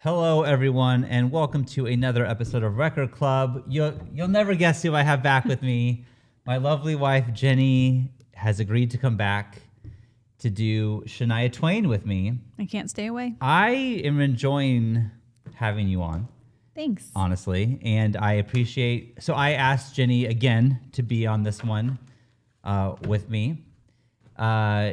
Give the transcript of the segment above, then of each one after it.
Hello, everyone, and welcome to another episode of Record Club. You'll never guess who I have back with me. My lovely wife, Jennie, has agreed to come back to do Shania Twain with me. I can't stay away. I am enjoying having you on. Thanks. Honestly, and I appreciate... So I asked Jennie again to be on this one with me.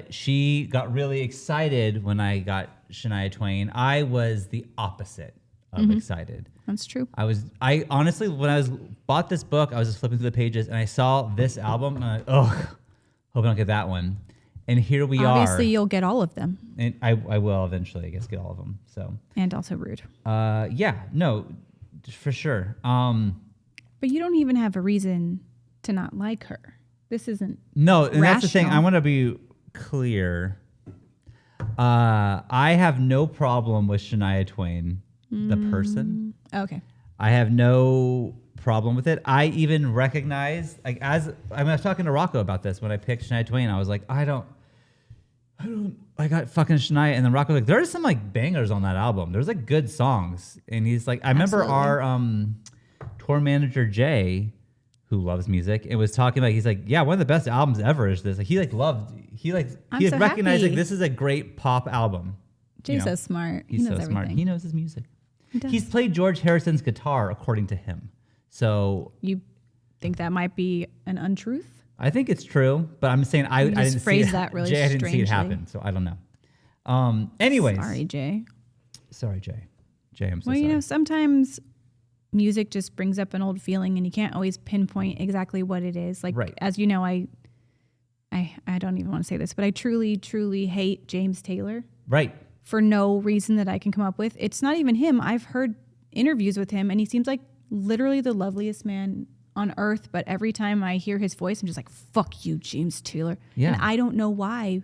She got really excited when I got Shania Twain. I was the opposite of excited. That's true. I honestly, when I bought this book, I was just flipping through the pages and I saw this album and I'm like, hope I don't get that one. And here we are. Obviously, you'll get all of them. And I will eventually, I guess, get all of them. So. And also Rude. Yeah, no, for sure. But you don't even have a reason to not like her. This isn't No, and rational. that's the thing. I want to be clear. I have no problem with Shania Twain, the person. Okay. I have no problem with it. I even recognize, like, I was talking to Rocco about this when I picked Shania Twain. I was like, I got fucking Shania, and then Rocco was like, there's some like bangers on that album. There's like good songs, and he's like, I remember our tour manager Jay, who loves music, and was talking about, he's like, yeah, one of the best albums ever is this. Like, he so recognized happy. like this is a great pop album. Jay's so smart. He's knows so smart. everything. He knows his music. He does. He's played George Harrison's guitar, according to him. So You think that might be an untruth? I think it's true, but I'm saying I didn't see phrase it. that really Jay, I didn't see it strangely. happen, so I don't know. Anyways. Sorry, Jay. Sorry, Jay. Jay, I'm so Well, sorry. you know, sometimes music just brings up an old feeling, and you can't always pinpoint exactly what it is. Like, Right. as you know, I don't even want to say this, but I truly, truly hate James Taylor. Right. For no reason that I can come up with. It's not even him. I've heard interviews with him, and he seems like literally the loveliest man on earth. But every time I hear his voice, I'm just like, fuck you, James Taylor. Yeah. And I don't know why,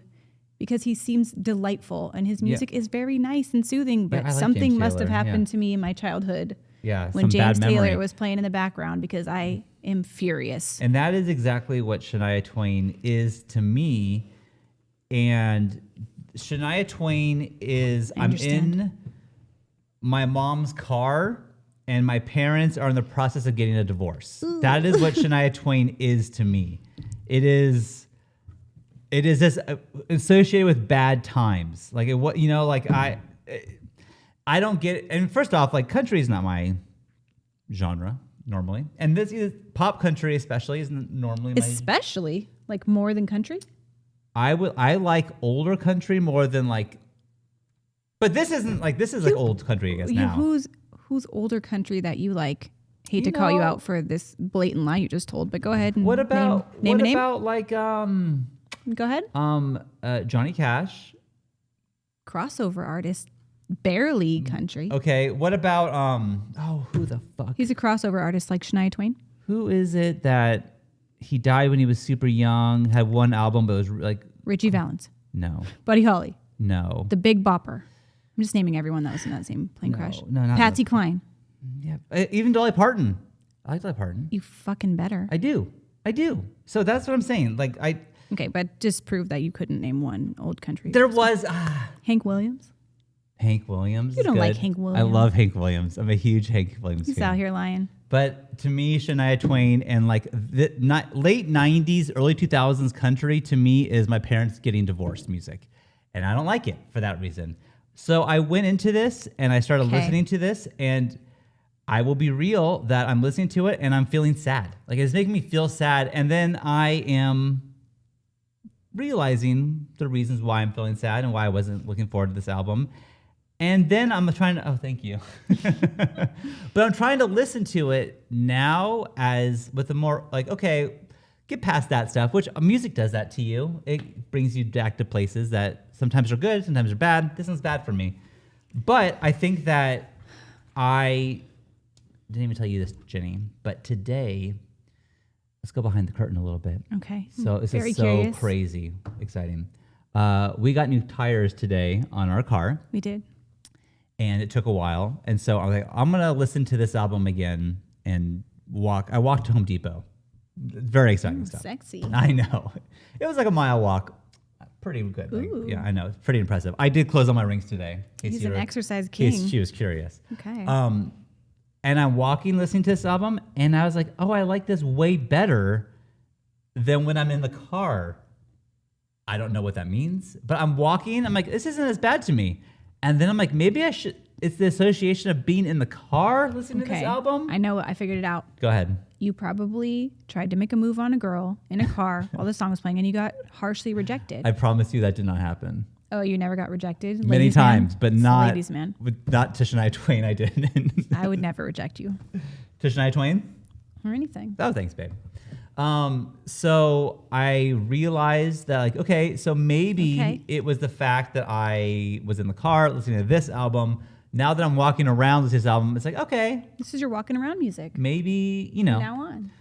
because he seems delightful, and his music is very nice and soothing. But I like something James must have Taylor, happened yeah. to me in my childhood Yeah. when some James bad memory. Taylor was playing in the background, because I am furious. And that is exactly what Shania Twain is to me. And Shania Twain is, I'm in my mom's car and my parents are in the process of getting a divorce. Ooh. That is what Shania Twain is to me. It is this associated with bad times. Like I don't get, and first off, like, country is not my genre normally. And this is pop country especially isn't normally Especially like more than country? I like older country more than like, but this isn't like, this is like old country, I guess, now. Who's older country that you like? Hate to call you out for this blatant lie you just told, but go ahead and what about name a name? about like Go ahead. Johnny Cash? Crossover artist, barely country. Okay, what about who the fuck? He's a crossover artist like Shania Twain. Who is it that he died when he was super young, had one album but was like Richie Valens. No. Buddy Holly. No. The Big Bopper. I'm just naming everyone that was in that same plane crash. No, not Patsy Cline. Yeah. Even Dolly Parton. I like Dolly Parton. You fucking better. I do. So that's what I'm saying. Like Okay, but just prove that you couldn't name one old country. There person. was Hank Williams. Hank Williams. You don't is like good. Hank Williams. I love Hank Williams. I'm a huge Hank Williams He's fan. out here lying. But to me, Shania Twain and like the late 90s, early 2000s country to me is my parents getting divorced music. And I don't like it for that reason. So I went into this and I started listening to this, and I will be real that I'm listening to it and I'm feeling sad. Like, it's making me feel sad. And then I am realizing the reasons why I'm feeling sad and why I wasn't looking forward to this album. And then I'm trying to, thank you. But I'm trying to listen to it now as with a more like, okay, get past that stuff, which music does that to you. It brings you back to places that sometimes are good, sometimes are bad. This one's bad for me. But I think that I didn't even tell you this, Jennie, but today, let's go behind the curtain a little bit. Okay. So this Very is so curious. crazy, exciting. We got new tires today on our car. We did. And it took a while. And so I was like, I'm going to listen to this album again and walk. I walked to Home Depot. Very exciting stuff. Sexy. I know. It was like a mile walk. pretty good. Ooh. Yeah, I know. It's pretty impressive. I did close on my rings today. He's an exercise king. She was curious. Okay. And I'm walking, listening to this album, and I was like, oh, I like this way better than when I'm in the car. I don't know what that means, but I'm walking. I'm like, this isn't as bad to me. And then I'm like, maybe I should. It's the association of being in the car listening to this album. I know. I figured it out. Go ahead. You probably tried to make a move on a girl in a car while the song was playing, and you got harshly rejected. I promise you that did not happen. Oh, you never got rejected? Many times, but not ladies man. Not to Shania Twain. I didn't. I would never reject you To Shania Twain or anything. Oh, thanks, babe. So I realized that, like, okay, so maybe it was the fact that I was in the car listening to this album. Now that I'm walking around with this album, it's like, okay, this is your walking around music. Maybe, from now on.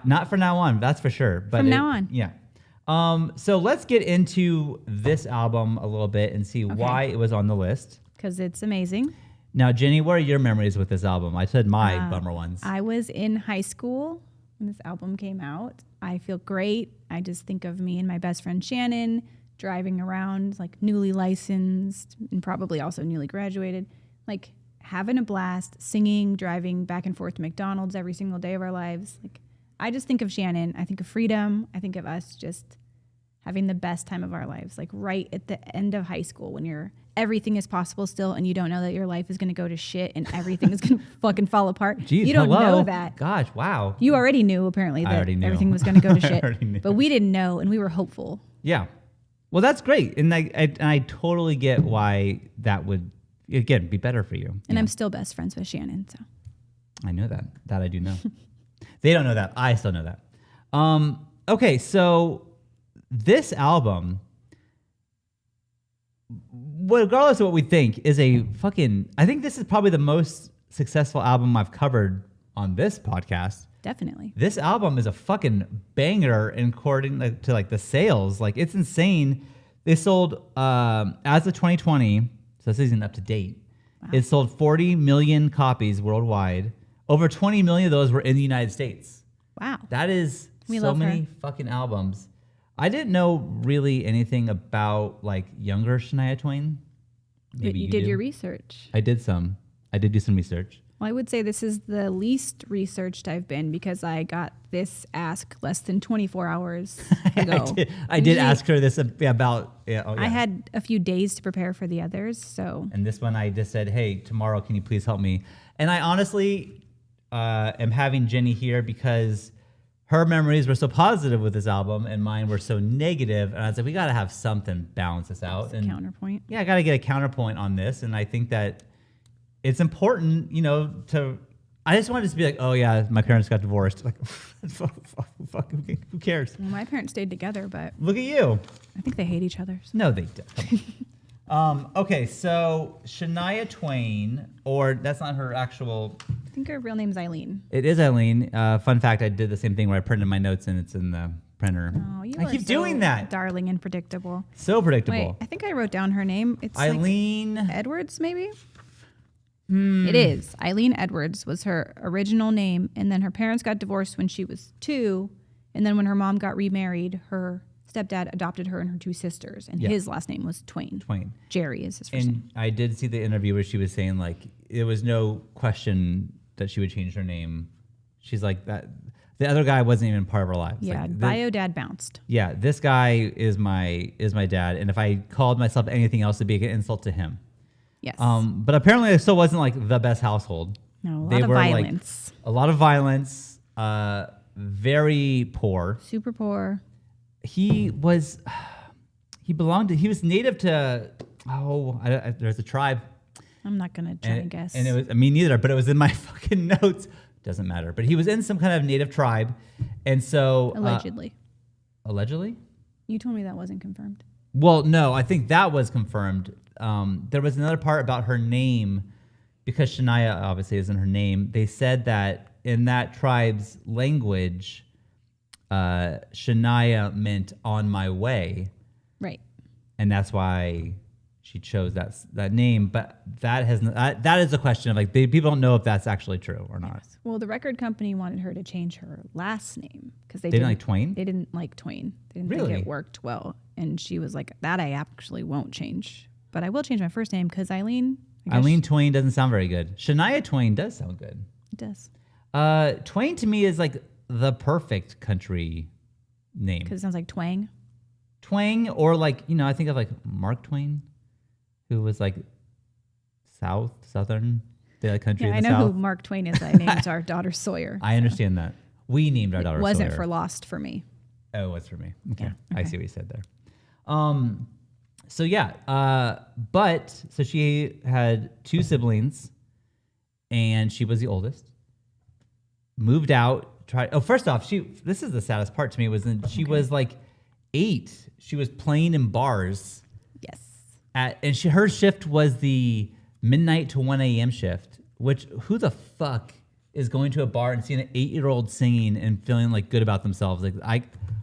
Not from now on, that's for sure. But from now on. Yeah. So let's get into this album a little bit and see why it was on the list. Because it's amazing. Now, Jennie, what are your memories with this album? I said my bummer ones. I was in high school when this album came out. I feel great. I just think of me and my best friend Shannon driving around, like newly licensed and probably also newly graduated, like having a blast, singing, driving back and forth to McDonald's every single day of our lives. Like, I just think of Shannon. I think of freedom. I think of us just having the best time of our lives, like right at the end of high school when everything is possible still and you don't know that your life is going to go to shit and everything is going to fucking fall apart. Jeez, you don't know that. Gosh, wow. You already knew, apparently, that everything was going to go to shit. But we didn't know, and we were hopeful. Yeah. Well, that's great. And I totally get why that would, again, be better for you. And I'm still best friends with Shannon, so. I know that. That I do know. They don't know that. I still know that. Okay, so this album, regardless of what we think, is a fucking... I think this is probably the most successful album I've covered on this podcast. Definitely. This album is a fucking banger according to like the sales. Like, it's insane. They sold, as of 2020, so this isn't up to date, it sold 40 million copies worldwide. Over 20 million of those were in the United States. Wow. That is We so love many her. fucking albums. I didn't know really anything about like younger Shania Twain. But you did your research. I did some. I did do some research. Well, I would say this is the least researched I've been because I got this ask less than 24 hours ago. I did ask her this about... Yeah, I had a few days to prepare for the others, so... And this one I just said, hey, tomorrow, can you please help me? And I honestly am having Jennie here because her memories were so positive with this album and mine were so negative. And I was like, we got to have something balance this out. That's a counterpoint. Yeah, I got to get a counterpoint on this. And I think that it's important, to... I just wanted to be like, oh, yeah, my parents got divorced. Like, fuck, who cares? Well, my parents stayed together, but... Look at you. I think they hate each other. So. No, they don't. Okay, so Shania Twain, or that's not her actual... I think her real name's Eileen. It is Eileen. Fun fact, I did the same thing where I printed my notes and it's in the printer. Oh, you I keep doing that. Darling and predictable. So predictable. Wait, I think I wrote down her name. It's Eileen... like Edwards, maybe? It is. Eileen Edwards was her original name, and then her parents got divorced when she was 2, and then when her mom got remarried, her stepdad adopted her and her 2 sisters, and his last name was Twain. Jerry is his first name. And I did see the interview where she was saying, like, there was no question that she would change her name. She's like, that. The other guy wasn't even part of her life. Yeah, like, bio dad bounced. Yeah, this guy is my dad, and if I called myself anything else, it'd be an insult to him. Yes. But apparently it still wasn't like the best household. No, a lot of violence. Like, a lot of violence. Very poor. Super poor. He was native to, there's a tribe. I'm not going to try and guess. And it was, me neither, but it was in my fucking notes. Doesn't matter. But he was in some kind of native tribe. And so. Allegedly. Allegedly? You told me that wasn't confirmed. Well, no, I think that was confirmed. There was another part about her name, because Shania obviously isn't her name. They said that in that tribe's language, Shania meant on my way. Right. And that's why she chose that name, but that is a question of like people don't know if that's actually true or not. Yes. Well, the record company wanted her to change her last name because they didn't like Twain. They didn't like Twain. They didn't Really? think it worked well, and she was like, "That I actually won't change, but I will change my first name because Eileen." Eileen Twain doesn't sound very good. Shania Twain does sound good. It does. Twain to me is like the perfect country name Because it sounds like twang. Twang, or like I think of like Mark Twain, who was like southern, the country. Yeah, in the I know South. who Mark Twain is. I named our daughter Sawyer. I understand that. We named our daughter It wasn't Sawyer. for Lost for me. Oh, it was for me. Okay. Yeah, I okay. see what you said there. So yeah, so she had 2 siblings, and she was the oldest. Moved out. First off, this is the saddest part to me was that she was like 8. She was playing in bars. Yes. And her shift was the midnight to 1 a.m. shift, which who the fuck is going to a bar and seeing an 8-year-old singing and feeling like good about themselves? Like, I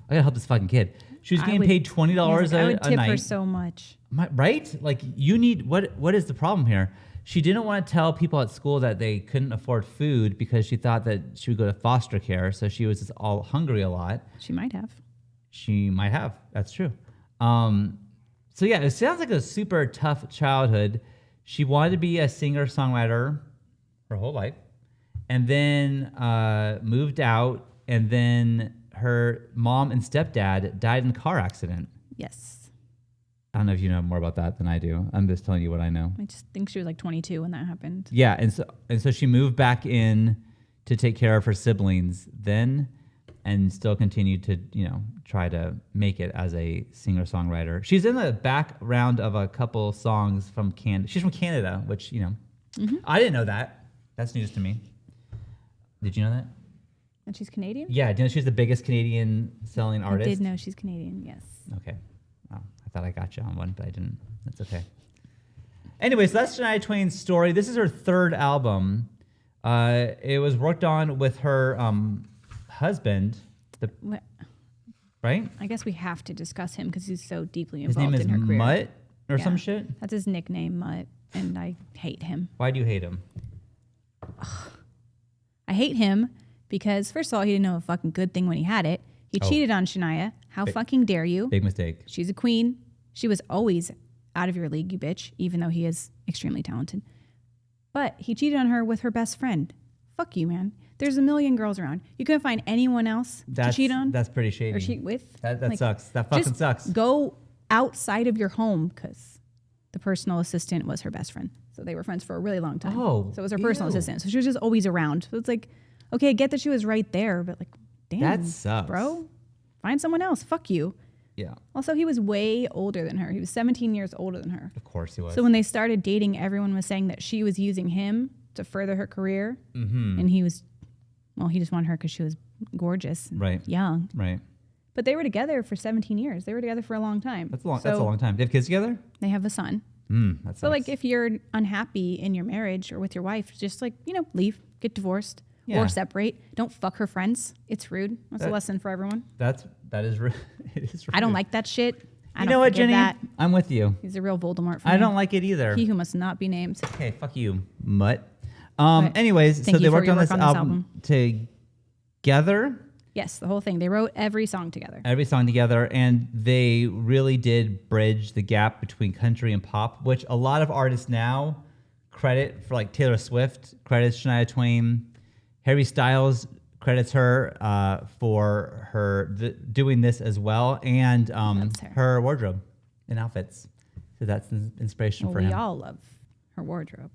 gotta help this fucking kid. She was getting paid $20 I would a tip night. her so much. Right? Like, you need, what is the problem here? She didn't want to tell people at school that they couldn't afford food because she thought that she would go to foster care. So she was just all hungry a lot. She might have. She might have. That's true. So yeah, it sounds like a super tough childhood. She wanted to be a singer-songwriter her whole life, and then moved out, and then her mom and stepdad died in a car accident. Yes. I don't know if you know more about that than I do. I'm just telling you what I know. I just think she was like 22 when that happened. Yeah, and so she moved back in to take care of her siblings then, and still continued to, try to make it as a singer-songwriter. She's in the background of a couple songs from Canada. She's from Canada, which, I didn't know that. That's news to me. Did you know that? And she's Canadian? Yeah, do you know she's the biggest Canadian selling artist? I did know she's Canadian, yes. Okay. Well, I thought I got you on one, but I didn't. That's okay. Anyways, that's Shania Twain's story. This is her 3rd album. It was worked on with her husband, right? I guess we have to discuss him because he's so deeply His name involved is in her career. Mutt or Yeah. some shit? That's his nickname, Mutt, and I hate him. Why do you hate him? I hate him because, first of all, he didn't know a fucking good thing when he had it. He cheated on Shania. How fucking dare you? Big mistake. She's a queen. She was always out of your league, you bitch, even though he is extremely talented. But he cheated on her with her best friend. Fuck you, man. There's a million girls around. You couldn't find anyone else to cheat on That's pretty shady. or cheat with. That sucks. That fucking just sucks. Go outside of your home because the personal assistant was her best friend. So they were friends for a really long time. Oh, so it was her personal ew. assistant. So she was just always around. So it's like, okay, I get that she was right there, but like, damn, That sucks. bro. Find someone else. Fuck you. Yeah, Also, he was way older than her. He was 17 years older than her. of course he was. So when they started dating, everyone was saying that she was using him to further her career. Mm-hmm. And he was, well, he just wanted her because she was gorgeous and Right. young. Right. But they were together for 17 years. They were together for a long time. That's a long So time. They have kids together? They have a son. That sucks. So like if you're unhappy in your marriage or with your wife, just like, leave, get divorced Yeah. or separate. Don't fuck her friends. It's rude. That's a lesson for everyone. that is rude. It is rude. I don't like that shit. I You don't know what, forgive Jenny? that. I'm with you. He's a real Voldemort for me. I don't like it either. He who must not be named. Okay, fuck you, mutt. Right. Anyways, Thank so you they for worked your on work this on this album together. Yes, the whole thing. They wrote every song together. Every song together, and they really did bridge the gap between country and pop, which a lot of artists now credit for, like Taylor Swift credits Shania Twain, Harry Styles credits her for her doing this as well, and Loves her. her wardrobe and outfits. So that's an inspiration Well, for we him. all love her wardrobe.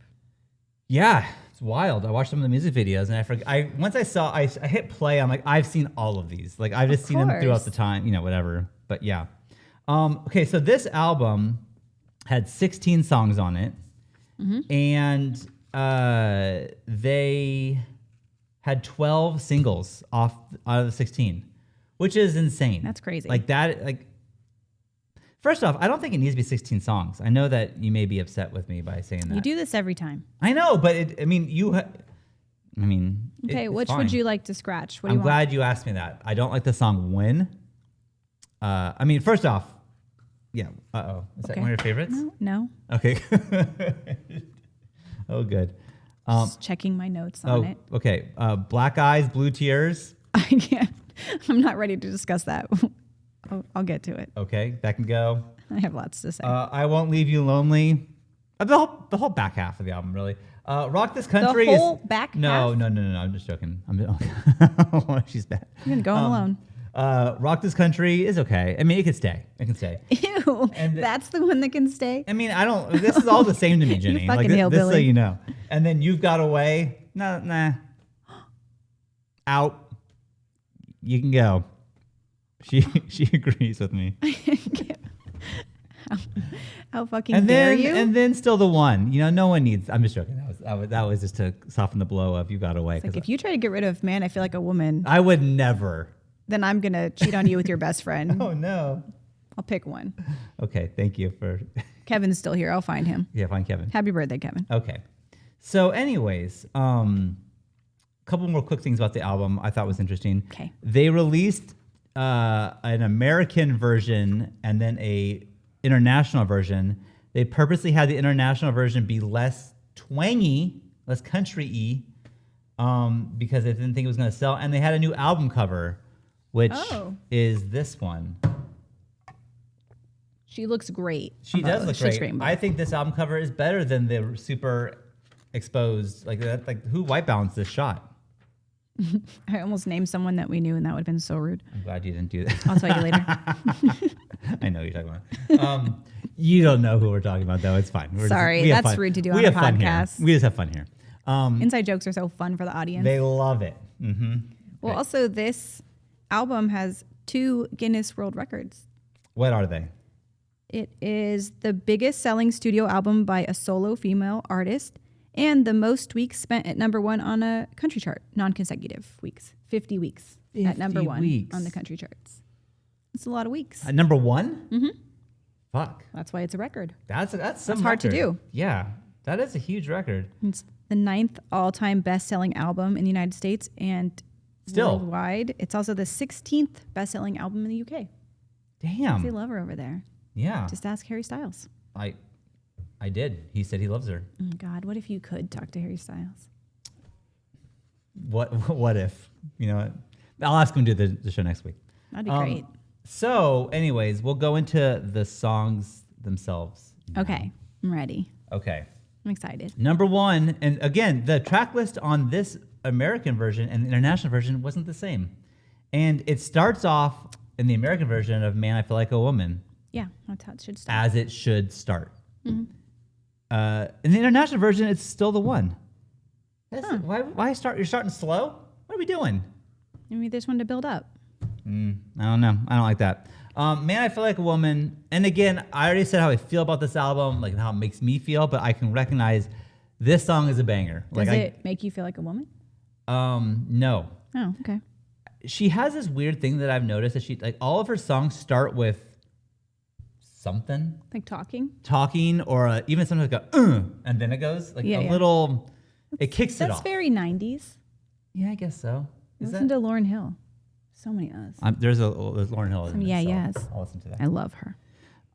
Yeah, it's wild. I watched some of the music videos, and once I hit play. I'm like, I've seen all of these. Like, I've just seen them throughout the time, whatever. But yeah. Okay, so this album had 16 songs on it, and they had 12 singles out of the 16, which is insane. That's crazy. Like that, like. First off, I don't think it needs to be 16 songs. I know that you may be upset with me by saying that. You do this every time. I know, but Okay, which fine. would you like to scratch? What do I'm you glad you asked me that. I don't like the song When. First off, Yeah. Uh-oh. Is that Okay. one of your favorites? No. Okay. Oh, good. Just checking my notes on it. Okay. Black Eyes, Blue Tears. I can't. I'm not ready to discuss that. I'll get to it. Okay, that can go. I have lots to say. I Won't Leave You Lonely. The whole back half of the album, really. Rock This Country the whole is... back No, half? No. I'm just joking. She's bad. I'm going to go alone. Rock This Country is okay. I mean, it can stay. It can stay. Ew. And that's the one that can stay? I mean, this is all the same to me, Jennie. You fucking this hillbilly. so you know. And then You've Got Away. Nah. Out. You can go. She agrees with me. How fucking dare you? And then Still the One. No one needs... I'm just joking. That was just to soften the blow of You Got Away. It's like, if you try to get rid of Man, I Feel Like a Woman, I would never. then I'm going to cheat on you with your best friend. Oh, no. I'll pick one. Okay, thank you for... Kevin's still here. I'll find him. Yeah, find Kevin. Happy birthday, Kevin. Okay. So anyways, couple more quick things about the album I thought was interesting. Okay. They released an American version and then a international version. They purposely had the international version be less twangy, less country-y, because they didn't think it was going to sell. And they had a new album cover, which is this one. She looks great. She does look great. I think this album cover is better than the super exposed, like who white balanced this shot? I almost named someone that we knew, and that would have been so rude. I'm glad you didn't do that. I'll tell you later. I know who you're talking about. You don't know who we're talking about, though. It's fine. Sorry, that's rude to do on a podcast. We just have fun here. Inside jokes are so fun for the audience. They love it. Mm-hmm. Well, Right. also, this album has 2 Guinness World Records. What are they? It is the biggest selling studio album by a solo female artist and the most weeks spent at number 1 on a country chart, non-consecutive weeks, 50 weeks at number 1 on the country charts. It's a lot of weeks. At number 1? Mm-hmm. Fuck. That's why it's a record. That's hard to do. Yeah, that is a huge record. It's the 9th all-time best-selling album in the United States and Still worldwide. It's also the 16th best-selling album in the UK. Damn. They love her over there. Yeah. Just ask Harry Styles. I did. He said he loves her. Oh God, what if you could talk to Harry Styles? What if? You know what? I'll ask him to do the show next week. That'd be great. So, anyways, we'll go into the songs themselves. Okay, I'm ready. Okay. I'm excited. Number 1, and again, the track list on this American version and the international version wasn't the same. And it starts off in the American version of Man, I Feel Like a Woman. Yeah, that's how it should start. As it should start. Mm-hmm. In the international version, it's Still the One. Why start? You're starting slow? What are we doing? Maybe they just wanted to build up. I don't know. I don't like that. Man, I Feel Like a Woman. And again, I already said how I feel about this album, like how it makes me feel, but I can recognize this song is a banger. Does it make you feel like a woman? No. Oh, okay. She has this weird thing that I've noticed that she, like, all of her songs start with something. Like talking, or even something like and then it goes like little. It kicks it off. That's very 90s. Yeah, I guess so. Listen to Lauryn Hill. So many us. There's Lauryn Hill. Yes. I'll listen to that. I love her.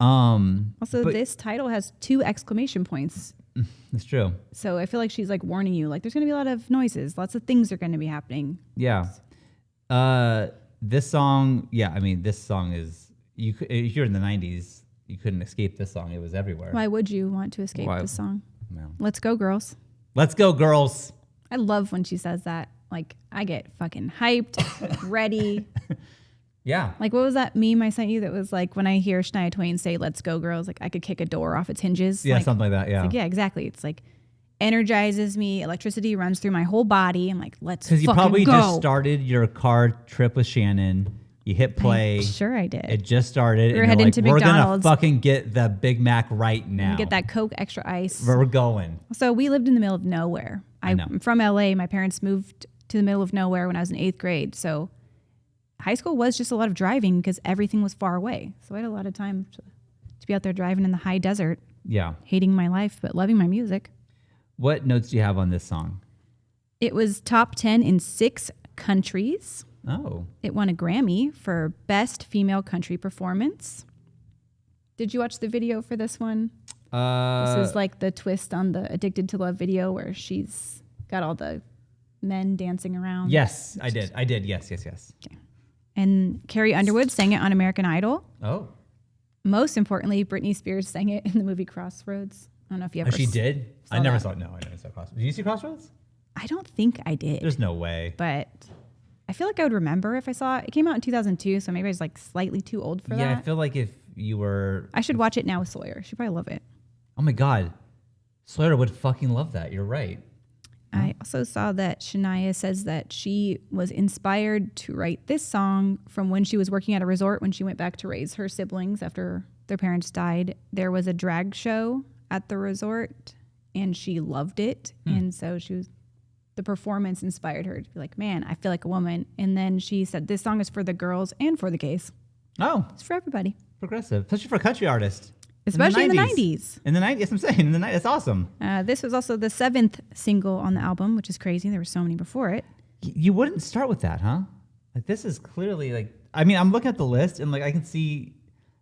Also, this title has 2 exclamation points. It's true. So I feel like she's like warning you, like there's going to be a lot of noises, lots of things are going to be happening. Yeah. This song. Yeah, I mean, this song is if you're in the 90s. You couldn't escape this song. It was everywhere. Why would you want to escape this song? No. Let's go, girls. Let's go, girls. I love when she says that. Like, I get fucking hyped, ready. Yeah. Like, what was that meme I sent you that was like, when I hear Shania Twain say, let's go, girls, like I could kick a door off its hinges. Yeah, like, something like that, yeah. Like, yeah, exactly. It's like, energizes me. Electricity runs through my whole body. I'm like, let's fucking go. Because you probably just started your car trip with Shannon. You hit play. Sure I did. It just started. We were heading to McDonald's. We're going to fucking get the Big Mac right now. Get that Coke extra ice. We're going. So we lived in the middle of nowhere. I'm from LA. My parents moved to the middle of nowhere when I was in 8th grade. So high school was just a lot of driving because everything was far away. So I had a lot of time to be out there driving in the high desert. Yeah. Hating my life, but loving my music. What notes do you have on this song? It was top 10 in 6 countries. Oh. It won a Grammy for Best Female Country Performance. Did you watch the video for this one? This This is like the twist on the Addicted to Love video where she's got all the men dancing around. Yes, I did. Yes. Okay. And Carrie Underwood sang it on American Idol. Oh. Most importantly, Britney Spears sang it in the movie Crossroads. I don't know if you ever She did? I never that. saw it. No, I never saw Crossroads. Did you see Crossroads? I don't think I did. There's no way. But I feel like I would remember if I saw it. It came out in 2002, so maybe I was like slightly too old for that. Yeah, I feel like if you were... I should watch it now with Sawyer. She'd probably love it. Oh my God. Sawyer would fucking love that. You're right. I also saw that Shania says that she was inspired to write this song from when she was working at a resort when she went back to raise her siblings after their parents died. There was a drag show at the resort and she loved it. And so the performance inspired her to be like, man, I feel like a woman. And then she said, this song is for the girls and for the gays. Oh. It's for everybody. Progressive. Especially for a country artist. Especially in the 90s. In the 90s, yes, I'm saying. In the 90s, that's awesome. This was also the 7th single on the album, which is crazy. There were so many before it. You wouldn't start with that, huh? Like, this is clearly like... I mean, I'm looking at the list, and like I can see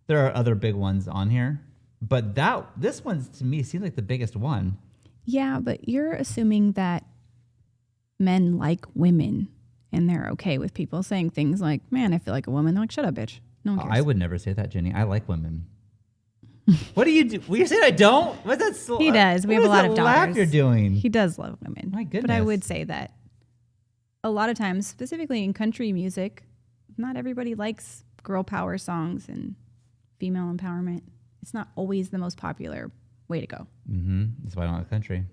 there are other big ones on here. But this one, to me, seems like the biggest one. Yeah, but you're assuming that men like women, and they're okay with people saying things like, man, I feel like a woman. They're like, shut up, bitch. No one cares. I would never say that, Jenny. I like women. What do you do? Well, you said I don't? What's that? He does. We have a lot of daughters. Laugh you're doing? He does love women. My goodness. But I would say that a lot of times, specifically in country music, not everybody likes girl power songs and female empowerment. It's not always the most popular way to go. Mm-hmm. That's why I don't like country.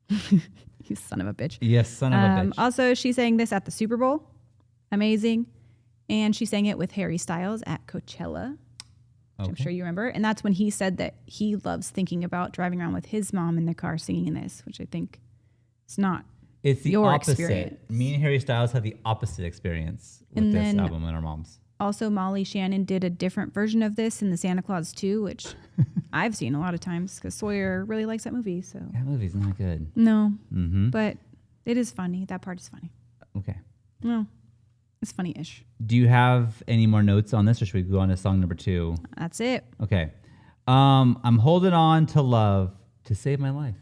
You son of a bitch. Yes, son of a bitch. Also, she sang this at the Super Bowl. Amazing. And she sang it with Harry Styles at Coachella. Which I'm sure you remember. And that's when he said that he loves thinking about driving around with his mom in the car singing this, which I think is not It's the your opposite. experience. Me and Harry Styles have the opposite experience with this album and our moms. Also, Molly Shannon did a different version of this in the Santa Claus 2, which I've seen a lot of times because Sawyer really likes that movie. So That movie's not good. no, Mm-hmm. but it is funny. That part is funny. Okay. No, it's funny-ish. Do you have any more notes on this, or should we go on to song number 2? That's it. Okay. I'm holding on to love to save my life.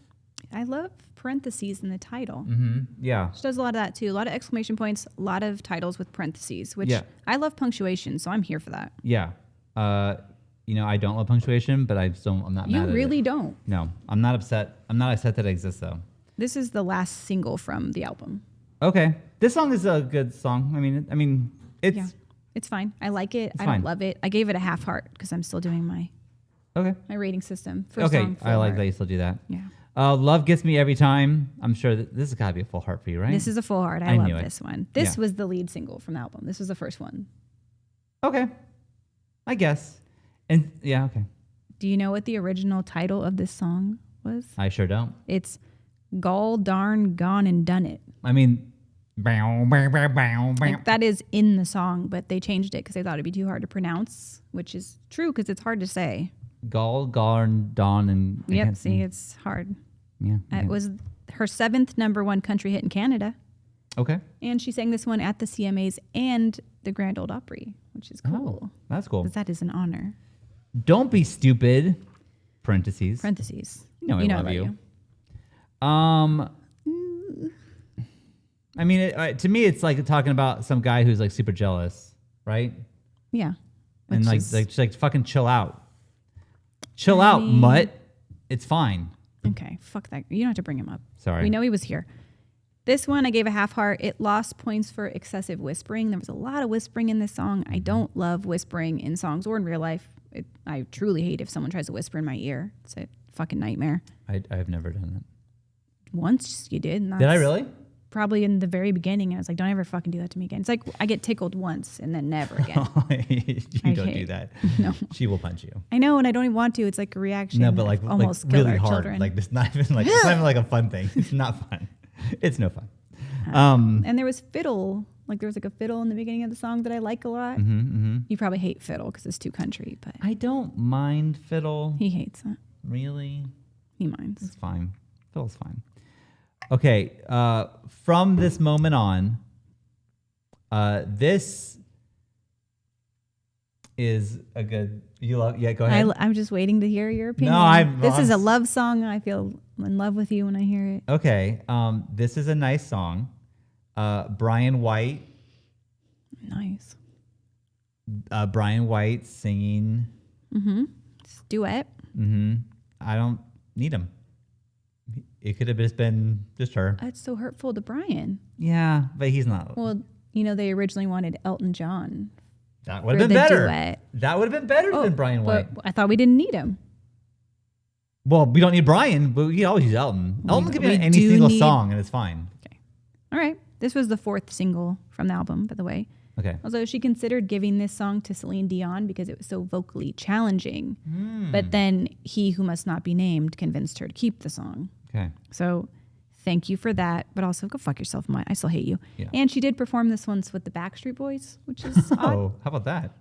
I love parentheses in the title. Mm-hmm. Yeah. She does a lot of that too. A lot of exclamation points, a lot of titles with parentheses, which Yeah. I love punctuation, so I'm here for that. Yeah. I don't love punctuation, but I'm not mad at it. You really don't. No, I'm not upset. I'm not upset that it exists, though. This is the last single from the album. Okay. This song is a good song. I mean, it's... Yeah, it's fine. I like it. I fine. don't love it. I gave it a half heart because I'm still doing my Okay. rating system. For Okay, song, full I like heart. that you still do that. Yeah. Love Gets Me Every Time. I'm sure that this has got to be a full heart for you, right? This is a full heart. I love knew it. this one. This Yeah. was the lead single from the album. This was the first one. Okay. I guess. And yeah, okay. Do you know what the original title of this song was? I sure don't. It's Gall Darn Gone and Done It. I mean, bow, bow, bow, bow, bow. Like, that is in the song, but they changed it because they thought it'd be too hard to pronounce, which is true because it's hard to say. Gall, Garn, Dawn, and... I Yep, can't- see, it's hard. Yeah. It was her 7th #1 country hit in Canada. Okay. And she sang this one at the CMAs and the Grand Ole Opry, which is cool. Oh, that's cool. Because that is an honor. Don't be stupid. Parentheses. Parentheses. You know I love about you. I mean, to me, it's like talking about some guy who's like super jealous, right? Yeah. And Which just is- fucking chill out. Chill out, mutt. It's fine. Okay, fuck that. You don't have to bring him up. Sorry. We know he was here. This one I gave a half heart. It lost points for excessive whispering. There was a lot of whispering in this song. I don't love whispering in songs or in real life. I truly hate if someone tries to whisper in my ear. It's a fucking nightmare. I've never done that. Once you did. And Did I that's really? Probably in the very beginning. I was like, don't ever fucking do that to me again. It's like I get tickled once and then never again. You don't do hate- that. No. She will punch you. I know, and I don't even want to. It's like a reaction. No, but of almost like killed really our hard. children. Like it's not even like it's not even like a fun thing. It's not fun. It's no fun. And there was fiddle. Like there was like a fiddle in the beginning of the song that I like a lot. You probably hate fiddle because it's too country, but I don't mind fiddle. he hates it. Really? He minds. It's fine. Fiddle's fine. Okay. From this moment on, this is a good. You love? Yeah, go ahead. I'm just waiting to hear your opinion. No, This is a love song. I feel in love with you when I hear it. Okay. This is a nice song. Brian White. Nice. Brian White singing. It's a duet. I don't need him. It could have just been just her. That's so hurtful to Brian. Yeah, but he's not. Well, they originally wanted Elton John. That would have been better. Duet. That would have been better than Brian White. But I thought we didn't need him. Well, we don't need Brian, but we always use Elton. Elton can be on any single song, and it's fine. Okay. All right. This was the 4th single from the album, by the way. Okay. Although she considered giving this song to Celine Dion because it was so vocally challenging. But then He Who Must Not Be Named convinced her to keep the song. Okay. So thank you for that. But also go fuck yourself, Mike. I still hate you. Yeah. And she did perform this once with the Backstreet Boys, which is odd. Oh, how about that?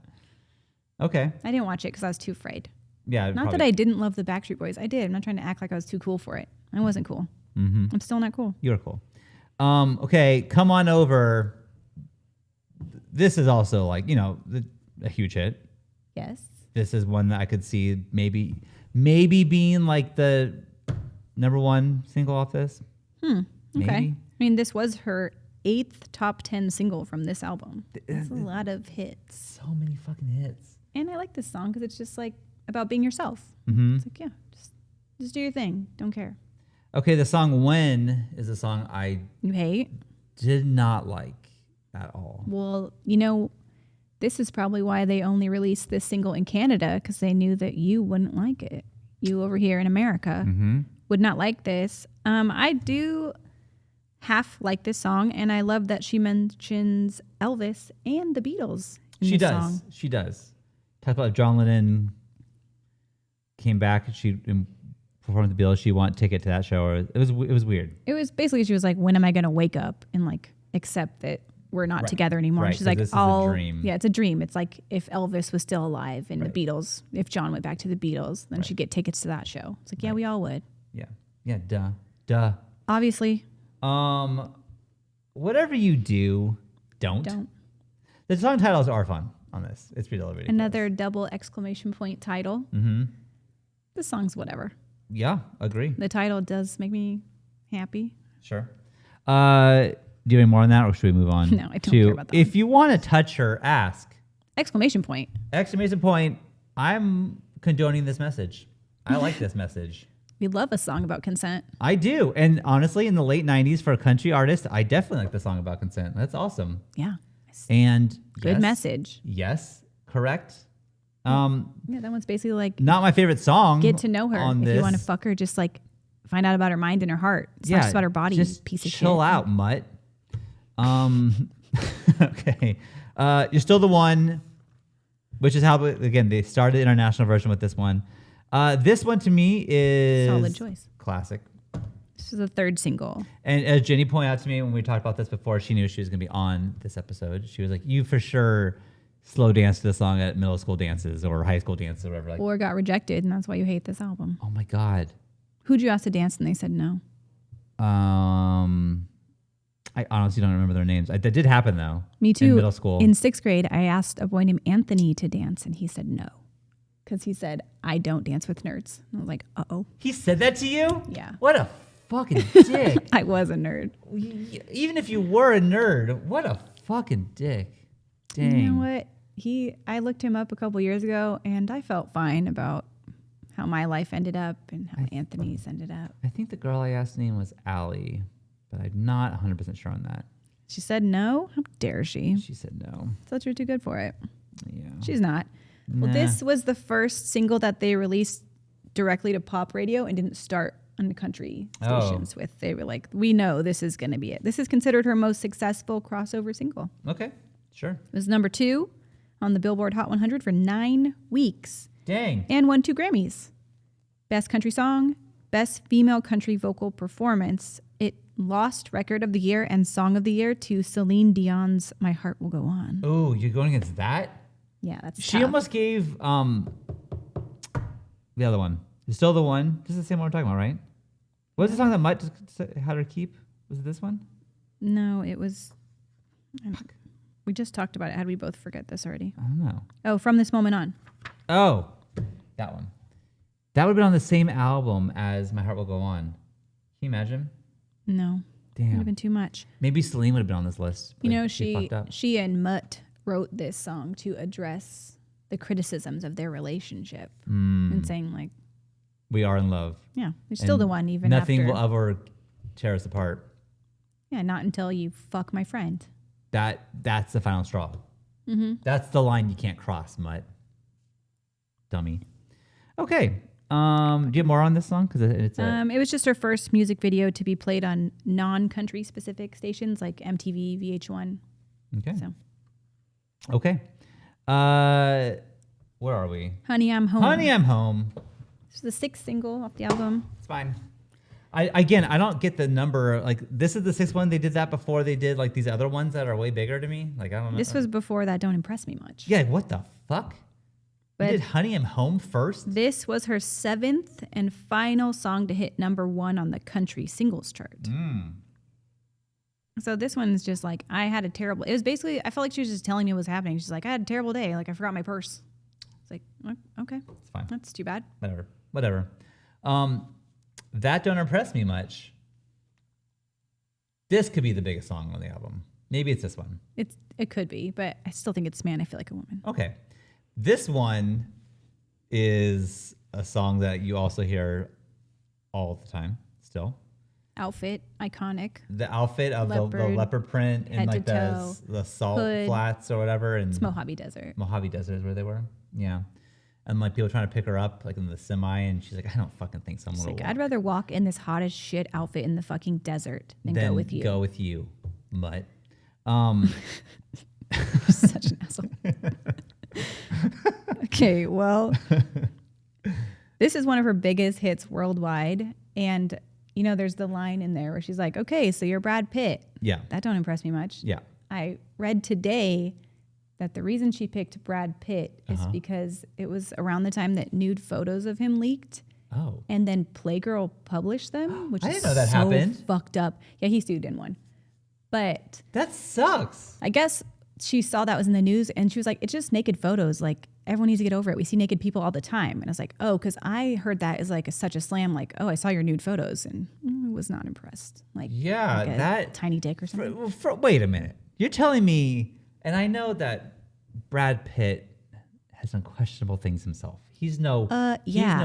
Okay. I didn't watch it because I was too afraid. Yeah. Not that I didn't love the Backstreet Boys. I did. I'm not trying to act like I was too cool for it. I wasn't cool. I'm still not cool. You're cool. Okay, Come On Over. This is also like, a huge hit. Yes. This is one that I could see maybe being like the number 1 single off this. Okay. Maybe. I mean, this was her 8th top 10 single from this album. That's a lot of hits. So many fucking hits. And I like this song because it's just like about being yourself. It's like, just do your thing. Don't care. Okay, the song When is a song I You hate? did not like at all. Well, this is probably why they only released this single in Canada because they knew that you wouldn't like it. You over here in America would not like this. I do half like this song, and I love that she mentions Elvis and the Beatles in this song. She does. Talk about John Lennon came back and she performed the Beatles. She wanted a ticket to that show. It was weird. It was basically, she was like, when am I going to wake up and like accept that we're not together anymore? Right, she's like, this is a dream. Yeah, it's a dream. It's like if Elvis was still alive and the Beatles, if John went back to the Beatles, then she'd get tickets to that show. It's like, yeah, we all would. Yeah. Yeah, duh. Obviously. Whatever you do, don't. The song titles are fun on this. It's pretty ridiculous. Another double exclamation point title. The song's whatever. Yeah, agree. The title does make me happy. Sure. Do you have any more on that, or should we move on? No, I don't care about that. If you want to touch her, ask. Exclamation point. Exclamation point. I'm condoning this message. I like this message. We love a song about consent. I do. And honestly, in the late 90s, for a country artist, I definitely like the song about consent. That's awesome. Yeah. And good message. Yes, correct. Yeah, that one's basically like, not my favorite song. get to know her. On if this. you want to fuck her, just like find out about her mind and her heart. It's not just about her body. Just piece of shit. chill out, mutt. Okay. You're Still the One, which is how, again, they started the international version with this one. This one to me is solid choice. Classic. This is the 3rd single. And as Jennie pointed out to me when we talked about this before, she knew she was going to be on this episode. She was like, you for sure slow dance to the song at middle school dances or high school dances or whatever. Like, or got rejected, and that's why you hate this album. Oh my God. Who'd you ask to dance and they said no? I honestly don't remember their names. That did happen though. Me too. In middle school. In 6th grade, I asked a boy named Anthony to dance, and he said no. Because he said, I don't dance with nerds. And I was like, uh-oh. He said that to you? Yeah. What a fucking dick. I was a nerd. Even if you were a nerd, what a fucking dick. Dang. You know what? I looked him up a couple years ago, and I felt fine about how my life ended up and how Anthony's ended up. I think the girl I asked name was Allie, but I'm not 100% sure on that. She said no? How dare she? She said no. Thought you were too good for it. Yeah. She's not. Nah. Well, this was the first single that they released directly to pop radio and didn't start on the country stations with. They were like, we know this is going to be it. This is considered her most successful crossover single. Okay, sure. It was number 2 on the Billboard Hot 100 for 9 weeks. Dang. And won 2 Grammys. Best Country Song, Best Female Country Vocal Performance. It lost Record of the Year and Song of the Year to Celine Dion's My Heart Will Go On. Oh, you're going against that? Yeah, that's She tough. almost gave the other one. You're Still the One. This is the same one we're talking about, right? What was the song that Mutt had her keep? Was it this one? No, it was... We just talked about it. How did we both forget this already? I don't know. Oh, From This Moment On. Oh, that one. That would have been on the same album as My Heart Will Go On. Can you imagine? No. Damn. Would have been too much. Maybe Celine would have been on this list. You know, fucked up. she and Mutt wrote this song to address the criticisms of their relationship and saying like, we are in love. yeah, you're still the one even nothing after. will ever tear us apart. Yeah, not until you fuck my friend. That's the final straw. Mm-hmm. That's the line you can't cross, Mutt. Dummy. Okay. Do you have more on this song? Because it was just her first music video to be played on non-country specific stations like MTV, VH1. Okay. So. Okay. Where are we? Honey, I'm Home. Honey, I'm Home. It's the 6th single off the album. It's fine. I don't get the number. Like, this is the 6th one. They did that before they did like these other ones that are way bigger to me. Like, I don't know. This was before that Don't Impress Me Much. Yeah, what the fuck? But you did Honey, I'm Home first? This was her 7th and final song to hit #1 on the country singles chart. So this one's just like, I had a terrible, it was basically, I felt like she was just telling me what was happening. She's like, I had a terrible day. Like, I forgot my purse. It's like, okay. It's fine. That's too bad. Whatever. That Don't Impress Me Much. This could be the biggest song on the album. Maybe it's this one. It could be, but I still think it's Man, I Feel Like a Woman. Okay. This one is a song that you also hear all the time still. Outfit, iconic. The outfit of the leopard print and like the salt hood. flats or whatever. And It's Mojave Desert. Mojave Desert is where they were. Yeah. And like people trying to pick her up like in the semi, and she's like, I don't fucking think so. I'm gonna walk. I'd rather walk in this hot as shit outfit in the fucking desert than go with you. Go with you, Mutt. Such an asshole. Okay, well, this is one of her biggest hits worldwide, and you know, there's the line in there where she's like, "Okay, so you're Brad Pitt." Yeah. That don't impress me much. Yeah. I read today that the reason she picked Brad Pitt is because it was around the time that nude photos of him leaked. Oh. And then Playgirl published them, which I is didn't know that so happened. fucked up. Yeah, he sued in one. But that sucks. I guess she saw that was in the news and she was like, it's just naked photos. Like, everyone needs to get over it. We see naked people all the time. And I was like, oh, because I heard that as like such a slam, like, oh, I saw your nude photos and I was not impressed. Like, yeah, like that tiny dick or something. Wait a minute. You're telling me, and I know that Brad Pitt has done questionable things himself. He's no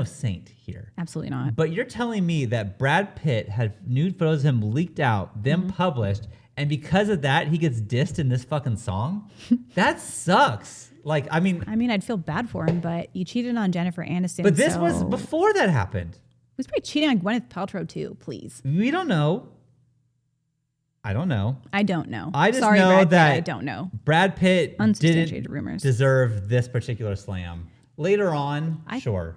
saint here. Absolutely not. But you're telling me that Brad Pitt had nude photos of him leaked out, then published, and because of that, he gets dissed in this fucking song? That sucks. Like, I mean, I'd feel bad for him, but you cheated on Jennifer Aniston. But this was before that happened. He was probably cheating on Gwyneth Paltrow too, please. We don't know. I don't know. I don't know. I just Sorry, know Brad that Pitt, I don't know. Brad Pitt Unsubstantiated didn't rumors. deserve this particular slam. Later on, sure.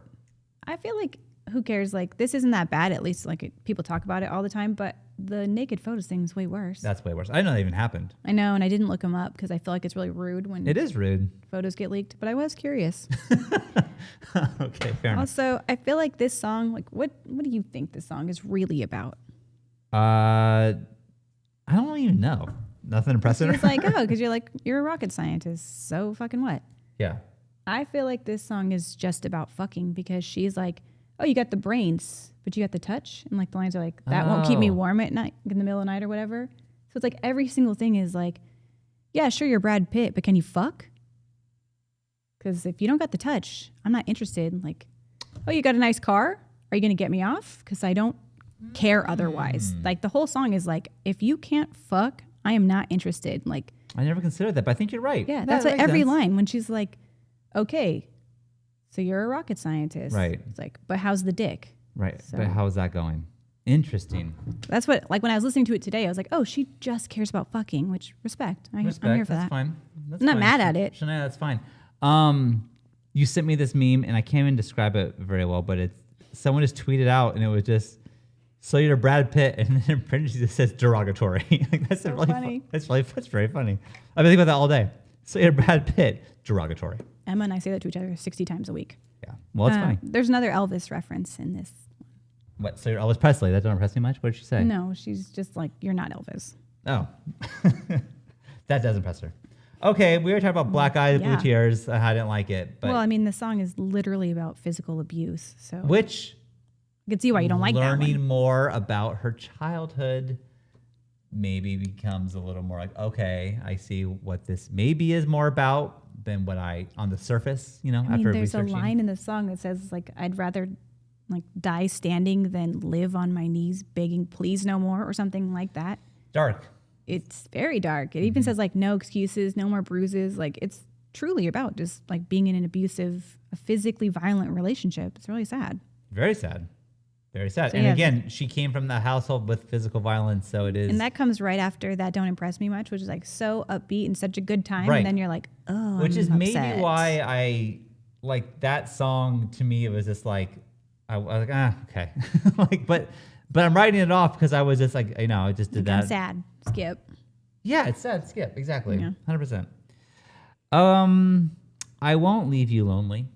I feel like, who cares? Like, this isn't that bad. At least, like, people talk about it all the time. But the naked photos thing is way worse. That's way worse. I didn't know that even happened. I know, and I didn't look them up because I feel like it's really rude when it is rude. Photos get leaked. But I was curious. Okay, fair enough. Also, I feel like this song, like, what do you think this song is really about? I don't even know. Nothing impressive. It's like, oh, because you're a rocket scientist. So fucking what? Yeah. I feel like this song is just about fucking because she's like, oh, you got the brains, but you got the touch. And like the lines are like, that won't keep me warm at night, in the middle of the night or whatever. So it's like every single thing is like, yeah, sure, you're Brad Pitt, but can you fuck? Because if you don't got the touch, I'm not interested. Like, oh, you got a nice car? Are you going to get me off? Because I don't care otherwise. Like the whole song is like, if you can't fuck, I am not interested. Like, I never considered that, but I think you're right. Yeah, that's what every line when she's like, okay, so you're a rocket scientist. Right. It's like, but how's the dick? Right. So, but how is that going? Interesting. That's what, like when I was listening to it today, I was like, oh, she just cares about fucking, which respect. I'm here for that's that. Fine. I'm not mad at it. Shania, that's fine. You sent me this meme and I can't even describe it very well, but it's someone just tweeted out and it was just, so you're Brad Pitt, and then in parentheses it says derogatory. Like, that's so really funny. That's very funny. I've been thinking about that all day. So you're Brad Pitt, derogatory. Emma and I say that to each other 60 times a week. Yeah. Well, it's funny. There's another Elvis reference in this. What? So you're Elvis Presley? That don't impress me much? What did she say? No, she's just like, you're not Elvis. Oh. That does impress her. Okay, we were talking about Black Eyes, Blue Yeah. Tears. I didn't like it, but Well, I mean, the song is literally about physical abuse, so which I can see why you don't like that learning one. more about her childhood maybe becomes a little more like, okay, I see what this maybe is more about than what I on the surface, I mean, after there's researching. a line in the song that says like, "I'd rather like die standing than live on my knees begging please no more," or something like that. Dark. It's very dark. It even says like, "No excuses, no more bruises." Like, it's truly about just like being in an abusive, a physically violent relationship. It's really sad. Very sad. Very sad. So, and yes. again, she came from the household with physical violence, so it is. And that comes right after That Don't Impress Me Much, which is like so upbeat and such a good time. Right. And then you're like, oh, which I'm is maybe upset. why I like that song. To me, it was just like I was like, okay, like, but I'm writing it off because I was just like, I just did I'm that. sad. Skip. Yeah, it's sad. Skip. Exactly. Yeah. 100%. I Won't Leave You Lonely.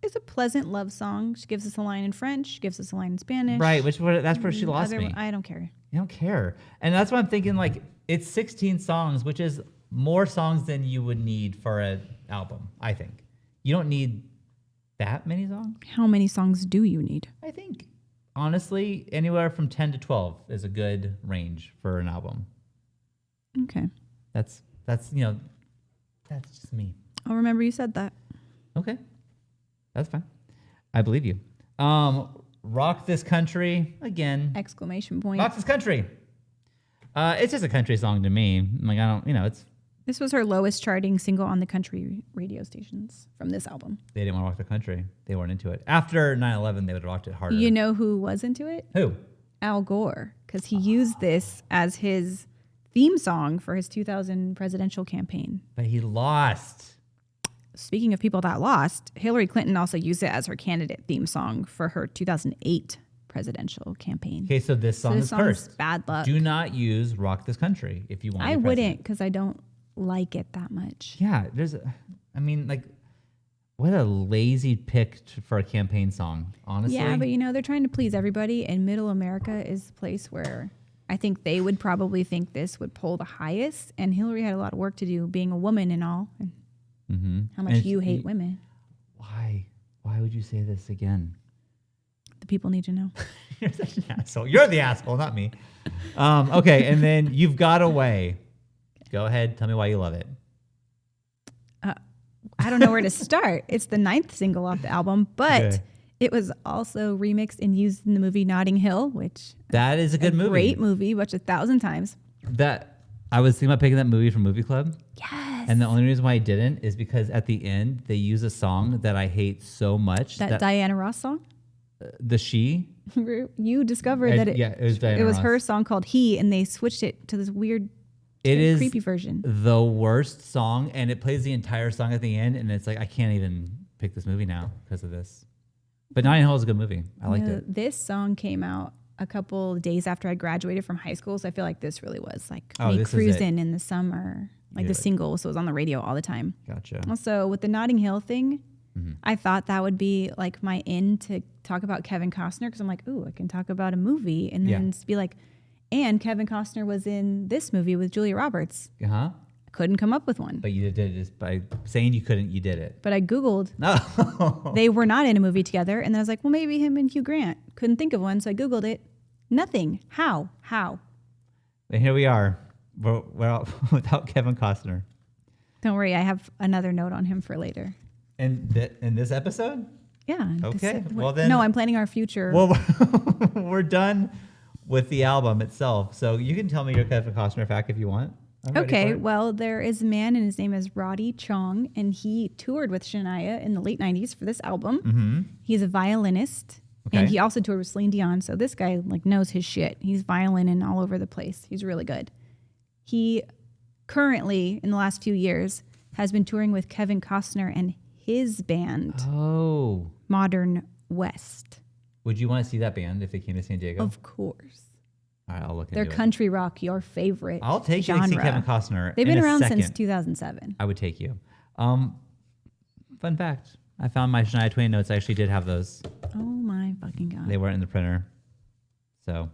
It's a pleasant love song. She gives us a line in French. She gives us a line in Spanish. Right. That's where she lost me. I don't care. You don't care. And that's why I'm thinking like it's 16 songs, which is more songs than you would need for an album, I think. You don't need that many songs. How many songs do you need? I think, honestly, anywhere from 10 to 12 is a good range for an album. Okay. That's that's just me. I'll remember you said that. Okay. That's fine. I believe you. Rock This Country, again. Exclamation point. Rock This Country. It's just a country song to me. Like, I don't, it's. This was her lowest charting single on the country radio stations from this album. They didn't want to rock the country. They weren't into it. After 9/11, they would have rocked it harder. You know who was into it? Who? Al Gore, because he used this as his theme song for his 2000 presidential campaign. But he lost. Speaking of people that lost, Hillary Clinton also used it as her candidate theme song for her 2008 presidential campaigan. Okay, so this song is cursed. Bad luck. Do not use Rock This Country if you want to be I president. wouldn't, because I don't like it that much. Yeah, what a lazy pick for a campaign song, honestly. Yeah, but they're trying to please everybody, and Middle America is the place where I think they would probably think this would pull the highest. And Hillary had a lot of work to do, being a woman and all. And how much you hate women. Why? Why would you say this again? The people need to know. You're such an asshole. You're the asshole, not me. Okay, and then You've Got Away. Go ahead. Tell me why you love it. I don't know where to start. It's the 9th single off the album, but it was also remixed and used in the movie Notting Hill, which that is a good movie. Great movie, watched 1,000 times. That I was thinking about picking that movie from Movie Club. Yes. And the only reason why I didn't is because at the end they use a song that I hate so much. That Diana Ross song? The She. You discovered that it was Diana it was Ross. her song called He, and they switched it to this weird, creepy version. The worst song, and it plays the entire song at the end, and it's like I can't even pick this movie now because of this. But Notting Hill is a good movie. I liked it. This song came out a couple days after I graduated from high school, so I feel like this really was like me cruising in the summer, like the single, so it was on the radio all the time. Gotcha. Also, with the Notting Hill thing, I thought that would be like my in to talk about Kevin Costner, because I'm like, ooh, I can talk about a movie, and then be like, and Kevin Costner was in this movie with Julia Roberts. Uh-huh. Couldn't come up with one. But you did it just by saying you couldn't, you did it. But I Googled. No. They were not in a movie together. And then I was like, well, maybe him and Hugh Grant. Couldn't think of one. So I Googled it. Nothing. How? And here we are. We're without Kevin Costner. Don't worry. I have another note on him for later. In this episode? Yeah. Okay. Well, then. No, I'm planning our future. Well, we're done with the album itself. So you can tell me your Kevin Costner fact if you want. Okay, well, there is a man, and his name is Roddy Chong, and he toured with Shania in the late 90s for this album. Mm-hmm. He's a violinist, and he also toured with Celine Dion, so this guy knows his shit. He's violining all over the place. He's really good. He currently, in the last few years, has been touring with Kevin Costner and his band, Modern West. Would you want to see that band if they came to San Diego? Of course. All right, I'll look into They're it. country rock, your favorite I'll take genre. you to see Kevin Costner. They've been around second. since 2007. I would take you. Fun fact. I found my Shania Twain notes. I actually did have those. Oh my fucking God. They weren't in the printer. So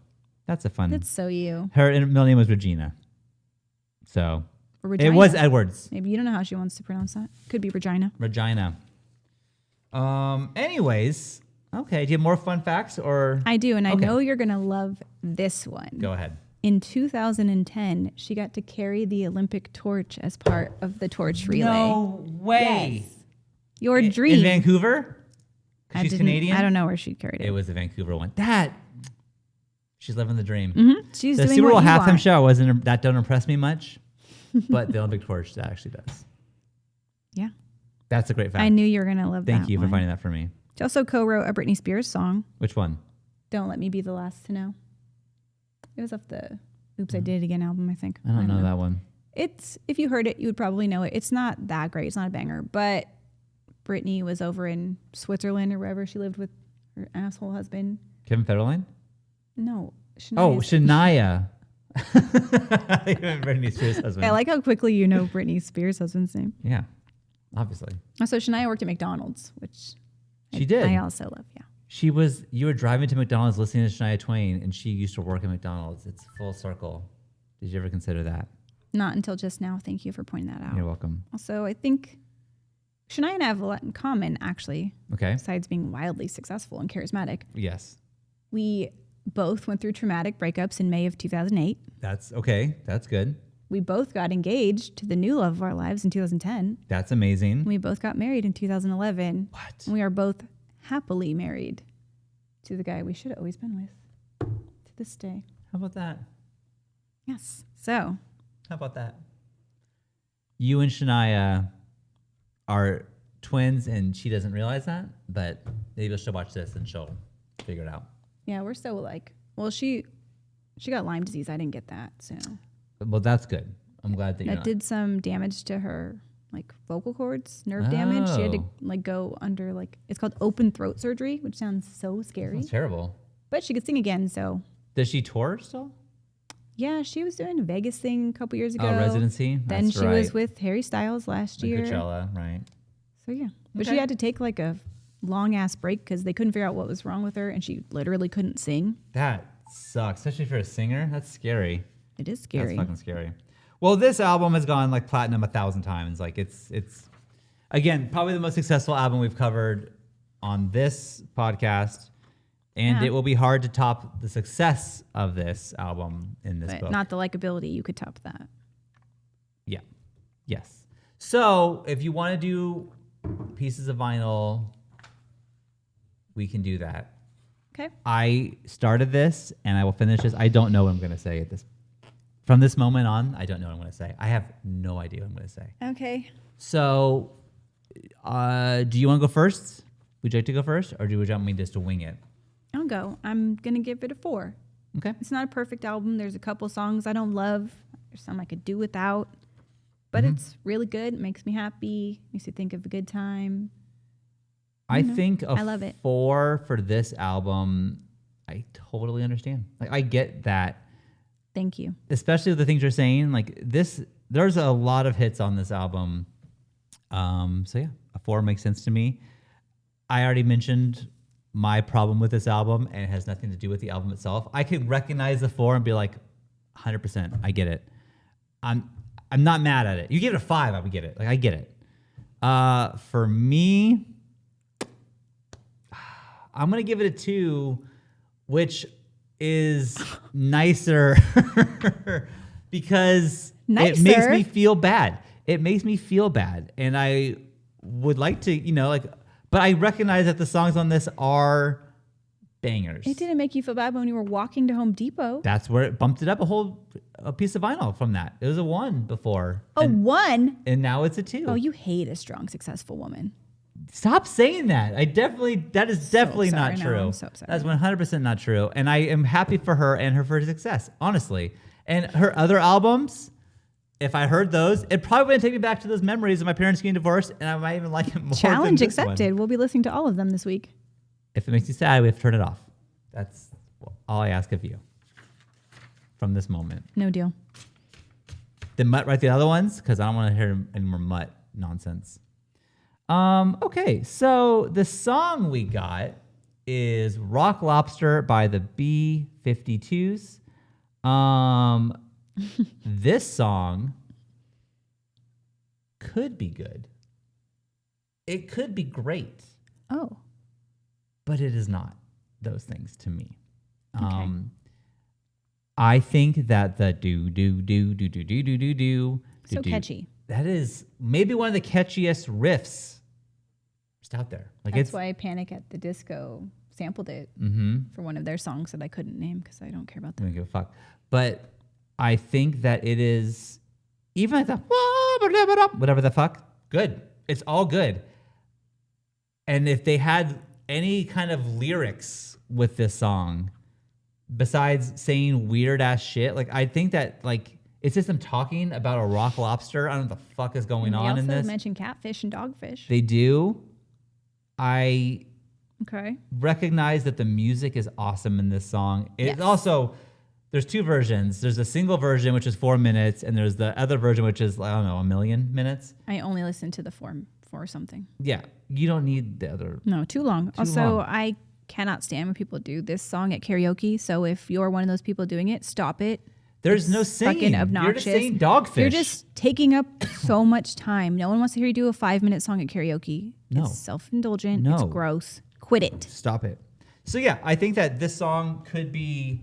that's a fun. That's so you. Her middle name was Regina. So Or Regina. It was Edwards. Maybe you don't know how she wants to pronounce that. Could be Regina. Regina. Anyways, okay. Do you have more fun facts or? I do, and I know you're gonna love this one. Go ahead. In 2010, she got to carry the Olympic torch as part of the torch relay. No way. Yes. Your dream. In Vancouver? She's Canadian? I don't know where she carried it. It was the Vancouver one. She's living the dream. Mm-hmm. She's the doing Super Bowl what you halftime want. show that don't impress me much, but the Olympic torch that actually does. Yeah. That's a great fact. I knew you were going to love that. Thank you for one. finding that for me. She also co-wrote a Britney Spears song. Which one? Don't Let Me Be the Last to Know. It was off the Oops, I Did It Again album, I think. I don't know that one. It's, if you heard it, you would probably know it. It's not that great. It's not a banger, but Britney was over in Switzerland or wherever she lived with her asshole husband. Kevin Federline? No. Shania. Britney Spears' husband. I like how quickly you know Britney Spears' husband's name. Yeah, obviously. Also, Shania worked at McDonald's, which she did. I also love, yeah. You were driving to McDonald's listening to Shania Twain, and she used to work at McDonald's. It's full circle. Did you ever consider that? Not until just now. Thank you for pointing that out. You're welcome. Also, I think Shania and I have a lot in common, actually. Okay. Besides being wildly successful and charismatic. Yes. We both went through traumatic breakups in May of 2008. That's okay. That's good. We both got engaged to the new love of our lives in 2010. That's amazing. We both got married in 2011. What? And we are both happily married to the guy we should have always been with to this day. How about that? Yes. So. How about that? You and Shania are twins, and she doesn't realize that, but maybe she'll watch this and she'll figure it out. Yeah, we're so alike. Well, she got Lyme disease. I didn't get that, so. Well, that's good. I'm glad that That did some damage to her, like vocal cords, nerve damage. She had to go under it's called open throat surgery, which sounds so scary. That's terrible. But she could sing again, so. Does she tour still? Yeah, she was doing a Vegas thing a couple years ago. Oh, residency. Then That's she right. was with Harry Styles last year. Coachella, right? So yeah, but she had to take a long ass break because they couldn't figure out what was wrong with her, and she literally couldn't sing. That sucks, especially for a singer. That's scary. It is scary. That's fucking scary. Well, this album has gone platinum 1,000 times. It's again probably the most successful album we've covered on this podcast, and it will be hard to top the success of this album in this book. But not the likability. You could top that. Yeah. Yes. So if you want to do pieces of vinyl, we can do that. Okay. I started this and I will finish this. I don't know what I'm going to say at this. From this moment on, I don't know what I'm going to say. I have no idea what I'm going to say. Okay. So, do you want to go first? Would you like to go first, or do you want me just to wing it? I'll go. I'm gonna give it a 4. Okay. It's not a perfect album. There's a couple songs I don't love. There's some I could do without. But it's really good. It makes me happy. Makes you think of a good time. I think I love it. 4 for this album. I totally understand. I get that. Thank you. Especially with the things you're saying. There's a lot of hits on this album. So yeah, a 4 makes sense to me. I already mentioned my problem with this album, and it has nothing to do with the album itself. I can recognize the 4 and be like, 100%, I get it. I'm not mad at it. You give it a 5, I would get it. I get it. For me, I'm gonna give it a 2, which is nicer because it makes me feel bad. It makes me feel bad, and I would like to, but I recognize that the songs on this are bangers. It didn't make you feel bad when you were walking to Home Depot. That's where it bumped it up a piece of vinyl from that. It was a 1 before. A 1? And now it's a 2. Oh, you hate a strong, successful woman. Stop saying that. That is definitely not true. I'm so sorry. That's 100% not true. And I am happy for her and her for success, honestly. And her other albums, if I heard those, it probably wouldn't take me back to those memories of my parents getting divorced, and I might even like it more. Challenge than this accepted. one. We'll be listening to all of them this week. If it makes you sad, we have to turn it off. That's all I ask of you from this moment. No deal. Then Mutt write the other ones, because I don't want to hear any more Mutt nonsense. Okay, so the song we got is Rock Lobster by the B-52s. This song could be good. It could be great. Oh. But it is not those things to me. Okay. I think that the do So catchy. that is maybe one of the catchiest riffs just out there. Like That's why Panic at the Disco sampled it for one of their songs that I couldn't name because I don't care about I them. don't give a fuck. But I think that it is even like the whatever the fuck, good. It's all good. And if they had any kind of lyrics with this song, besides saying weird ass shit, like I think that like it's just them talking about a rock lobster. I don't know what the fuck is going on in this. They also mention catfish and dogfish. They do. I Okay. recognize that the music is awesome in this song. It's also, there's two versions. There's a single version, which is 4 minutes, and there's the other version, which is, I don't know, 1 million minutes. I only listened to the four something. Yeah. You don't need the other. No, too long. I cannot stand when people do this song at karaoke. So if you're one of those people doing it, stop it. There's no singing. Fucking obnoxious. You're just saying dogfish. You're just taking up so much time. No one wants to hear you do a 5-minute song at karaoke. No. It's self-indulgent. No. It's gross. Quit it. Stop it. So yeah, I think that this song could be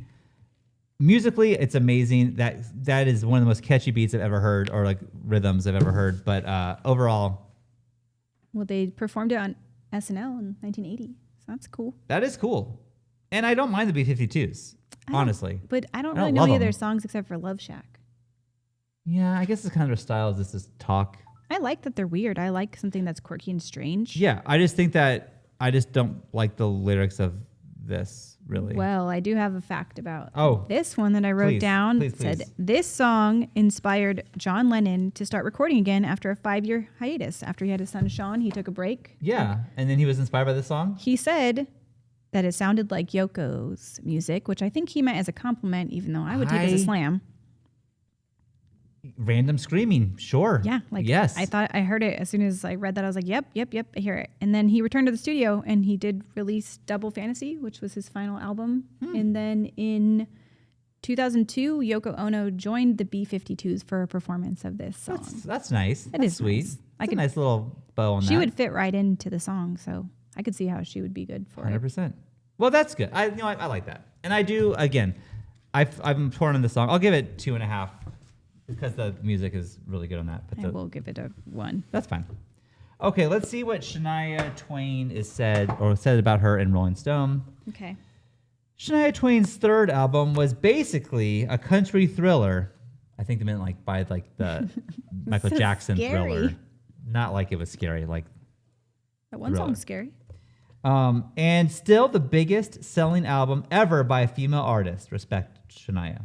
musically, it's amazing. That is one of the most catchy beats I've ever heard, or like rhythms I've ever heard. But overall, Well, they performed it on SNL in 1980. So that's cool. that is cool. And I don't mind the B-52s, honestly. But I don't I really don't know love any of them. their songs except for Love Shack. Yeah, I guess it's kind of their style is just talk. I like that they're weird. I like something that's quirky and strange. Yeah, I just think that I just don't like the lyrics of this, really. Well, I do have a fact about Oh, this one that I wrote please, down. please, Said please. this song inspired John Lennon to start recording again after a 5-year hiatus. After he had his son Shawn, he took a break. Yeah, and then he was inspired by this song? He said that it sounded like Yoko's music, which I think he meant as a compliment, even though I would take it as a slam. Random screaming, sure. Yeah, yes. I heard it as soon as I read that. I was like, yep, I hear it. And then he returned to the studio and he did release Double Fantasy, which was his final album. And then in 2002, Yoko Ono joined the B-52s for a performance of this song. That's nice. That's is sweet. nice. That's a nice little bow on that. She would fit right into the song, so I could see how she would be good for it. 100%. Well, that's good. I like that. And I do, again, I'm torn on the song. I'll give it 2.5 because the music is really good on that. But I will give it a 1. that's fine. Okay, let's see what Shania Twain is said about her in Rolling Stone. Okay. Shania Twain's third album was basically a country thriller. I think they meant like by like the Michael So Jackson scary. thriller. Not like it was scary, like That one Thriller. song's scary. and still the biggest selling album ever by a female artist. Respect Shania.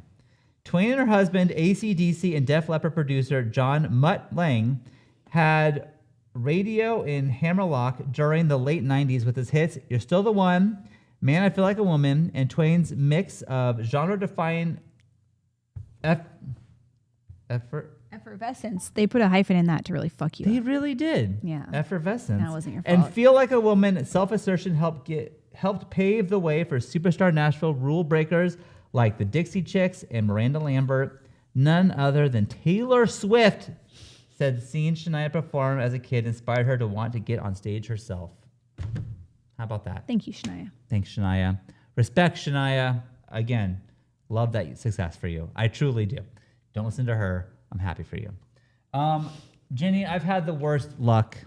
Twain and her husband, AC/DC and Def Leppard producer John Mutt Lang, had radio in Hammerlock during the late 90s with his hits You're Still the One, Man I Feel Like a Woman, and Twain's mix of genre-defying Effervescence. They put a hyphen in that to really fuck you They up. really did. Yeah. Effervescence. That wasn't your And fault. Feel Like a Woman, self-assertion helped pave the way for superstar Nashville rule breakers like the Dixie Chicks and Miranda Lambert. None other than Taylor Swift said seeing Shania perform as a kid inspired her to want to get on stage herself. How about that? Thank you, Shania. Thanks, Shania. Respect, Shania. Again, love that success for you. I truly do. Don't listen to her. I'm happy for you. Jennie, I've had the worst luck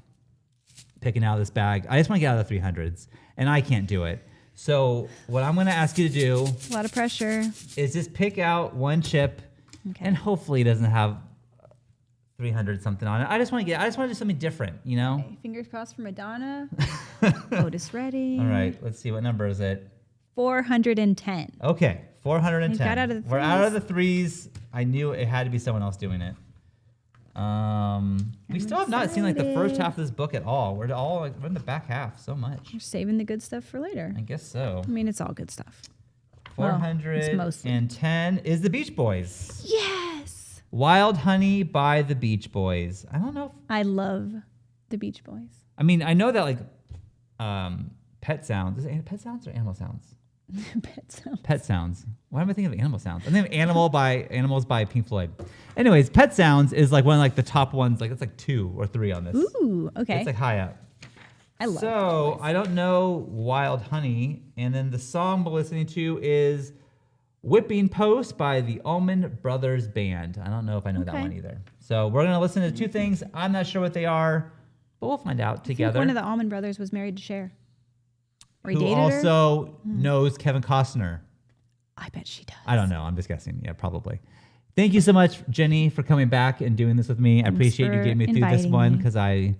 picking out of this bag. I just want to get out of the 300s, and I can't do it. So what I'm going to ask you to do A lot of pressure. is just pick out one chip, Okay. and hopefully it doesn't have 300 something on it. I just want to do something different, you know? Okay, fingers crossed for Madonna. Otis Redding. All right, let's see. What number is it? 410. Okay, 410. You got out of the We're out threes. of the threes. I knew it had to be someone else doing it. We still have not seen like the first half of this book at all. We're in the back half so much. You're saving the good stuff for later. I guess so. I mean, it's all good stuff. Well, it's mostly. 410 is the Beach Boys. Yes. Wild Honey by the Beach Boys. I don't know if, I love the Beach Boys. I mean, I know that like Pet Sounds. Is it Pet Sounds or Animal Sounds? Pet sounds. Pet sounds. Why am I thinking of animal sounds? I think of Animals by Pink Floyd. Anyways, Pet Sounds is like one of like the top ones. Like it's like 2 or 3 on this. Ooh, okay. It's like high up. I love So I don't know Wild Honey, and then the song we're listening to is Whipping Post by the Allman Brothers Band. I don't know if I know that one either. So we're gonna listen to 2 things. I'm not sure what they are, but we'll find out together. I think one of the Allman Brothers was married to Cher. Or he Who dated also knows Kevin Costner. I bet she does. I don't know. I'm just guessing. Yeah, probably. Thank you so much, Jenny, for coming back and doing this with me. I appreciate you getting me through this one because I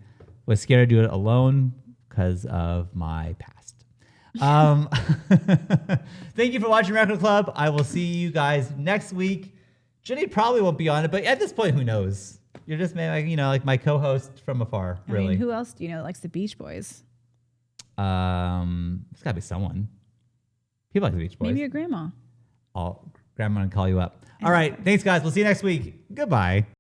was scared to do it alone because of my past. Thank you for watching Miracle Club. I will see you guys next week. Jenny probably won't be on it, but at this point, who knows? You're just like my co-host from afar, really. I mean, who else do you know that likes the Beach Boys? It's got to be someone. People like the Beach Boys. Maybe your grandma. Grandma gonna call you up. All right. Thanks, guys. We'll see you next week. Goodbye.